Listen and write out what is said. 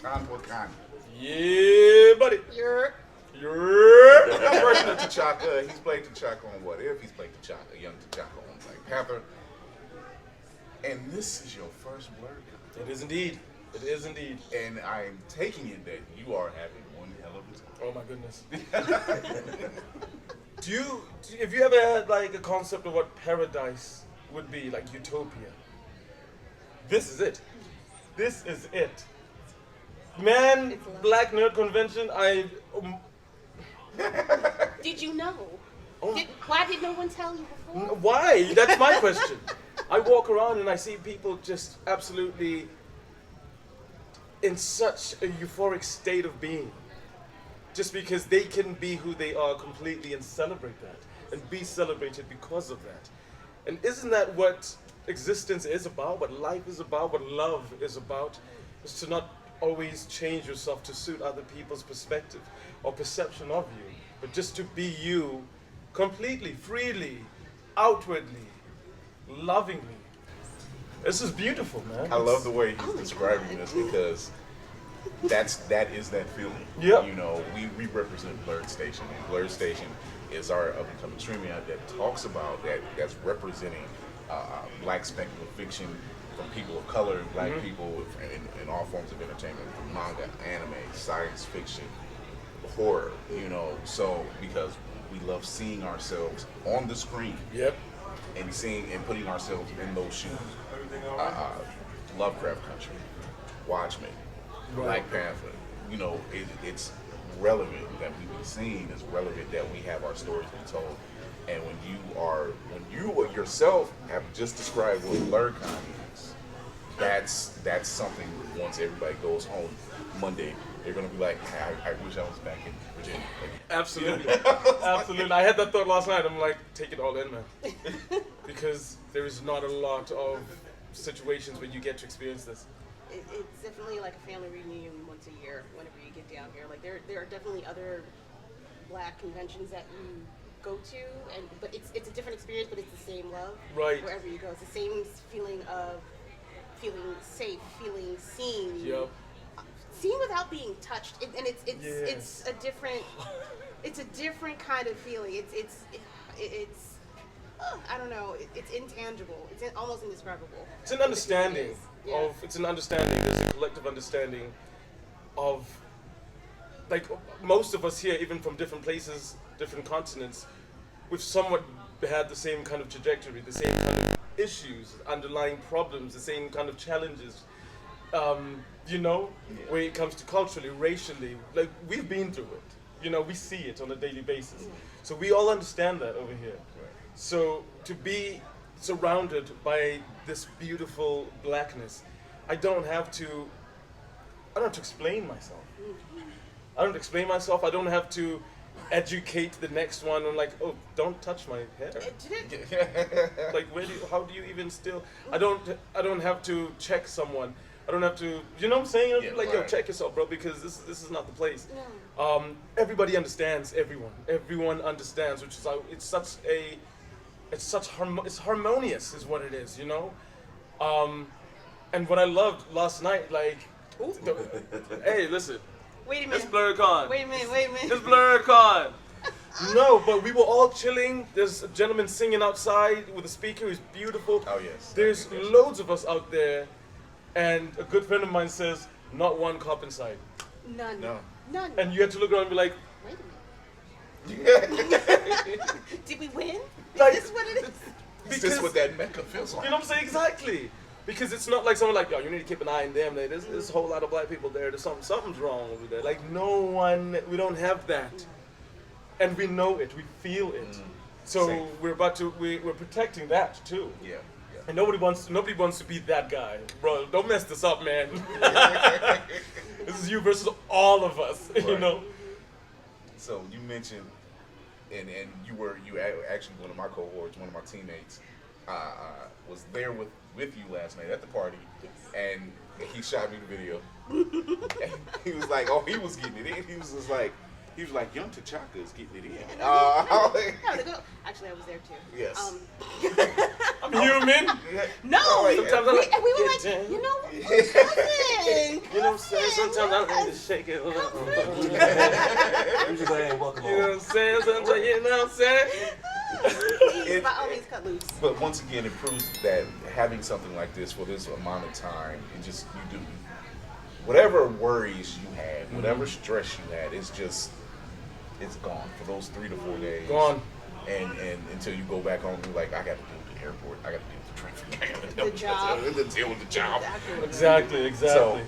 Atandwa Kani. Yeah, buddy. You're Young version of T'Chaka. He's played T'Chaka on What If. He's played T'Chaka, young T'Chaka on Black Panther. And this is your first BlerDCon. It is indeed. It is indeed. And I'm taking it that you are having one hell of a time. Oh my goodness. Have you ever had like a concept of what paradise would be, like utopia? This is it. This is it. Man, Black Nerd Convention, Did you know? Oh. Why did no one tell you before? Why? That's my question. I walk around and I see people just absolutely in such a euphoric state of being. Just because they can be who they are completely and celebrate that. And be celebrated because of that. And isn't that what existence is about? What life is about? What love is about? Is to not always change yourself to suit other people's perspective or perception of you. But just to be you completely, freely, outwardly, lovingly. This is beautiful, man. I love the way he's describing this because that is that feeling. Yep. You know, we represent BlerDStation, and BlerDStation is our up and coming streaming app that talks about that's representing black speculative fiction from people of color, black people in all forms of entertainment, from manga, anime, science fiction, horror. You know, so because we love seeing ourselves on the screen. Yep. And seeing and putting ourselves in those shoes. Lovecraft Country, Watchmen, Black Panther. You know, it's relevant that we be seen. It's relevant that we have our stories be told. And when you yourself have just described what BlerDCon is, that's something. Once everybody goes home Monday, they're gonna be like, I wish I was back in Virginia. Absolutely. Absolutely. I had that thought last night. I'm like, take it all in, man. Because there is not a lot of situations where you get to experience this. It's definitely like a family reunion once a year whenever you get down here. Like there are definitely other black conventions that you go to, but it's a different experience, but it's the same love. Right. Wherever you go, it's the same feeling of feeling safe, feeling seen. Yep. Seen without being touched, and it's Yes. it's a different kind of feeling. It's I don't know. It's intangible. It's almost indescribable. It's an understanding Yeah. it's an understanding. There's a collective understanding of, like, most of us here, even from different places, different continents, we've somewhat had the same kind of trajectory, the same kind of issues, underlying problems, the same kind of challenges. You know, when it comes to culturally, racially, like, we've been through it. You know, we see it on a daily basis. So we all understand that over here. So to be surrounded by this beautiful blackness, I don't have to explain myself. I don't explain myself. I don't have to educate the next one. I'm like, oh, don't touch my hair. Like, how do you even still? I don't have to check someone. I don't have to. You know what I'm saying? Yeah, like, yo, right. check yourself, bro, because this is not the place. No. Everybody understands everyone. Everyone understands, which is it's harmonious, is what it is. You know. And what I loved last night, like, hey, listen. Wait a It's minute. BlerDCon. Wait a minute. It's BlerDCon. No, but we were all chilling. There's a gentleman singing outside with a speaker who's beautiful. Oh, yes. There's loads of us out there, and a good friend of mine says, not one cop inside. None. No. None. And you had to look around and be like, Wait a minute. Did we win? Like- Is this what it is? Is this what that Mecca feels like? you know what I'm saying? Exactly. Because it's not like someone like, yo, you need to keep an eye on them. Like, there's a whole lot of black people there. There's something's wrong over there. Like, we don't have that. And we know it. We feel it. So Safe. we're protecting that too. Yeah. And nobody wants to be that guy. Bro, don't mess this up, man. This is you versus all of us, you Right. know? So you mentioned, and you actually, one of my cohorts, one of my teammates, was there with you last night at the party, and he shot me the video. And he was like, oh, he was getting it in. He was just like, He was like, Young T'Chaka is getting it in. No, to go. Actually, I was there too. Yes. I'm human. No, Sometimes I like we were get like, down. you know, cousin. You know what I'm saying? Sometimes I like to shake it a little. I'm just like, hey, welcome You know what home. I'm saying? Sometimes, you know what I'm saying? Please, by all means, cut loose. But once again, it proves that having something like this for this amount of time, you do whatever worries you had, whatever stress you had, it's gone for those 3 to 4 days. Gone. And until you go back home, you're like, I got to deal with the airport, I got to deal with the traffic, I got to The job. deal with the job. Exactly. So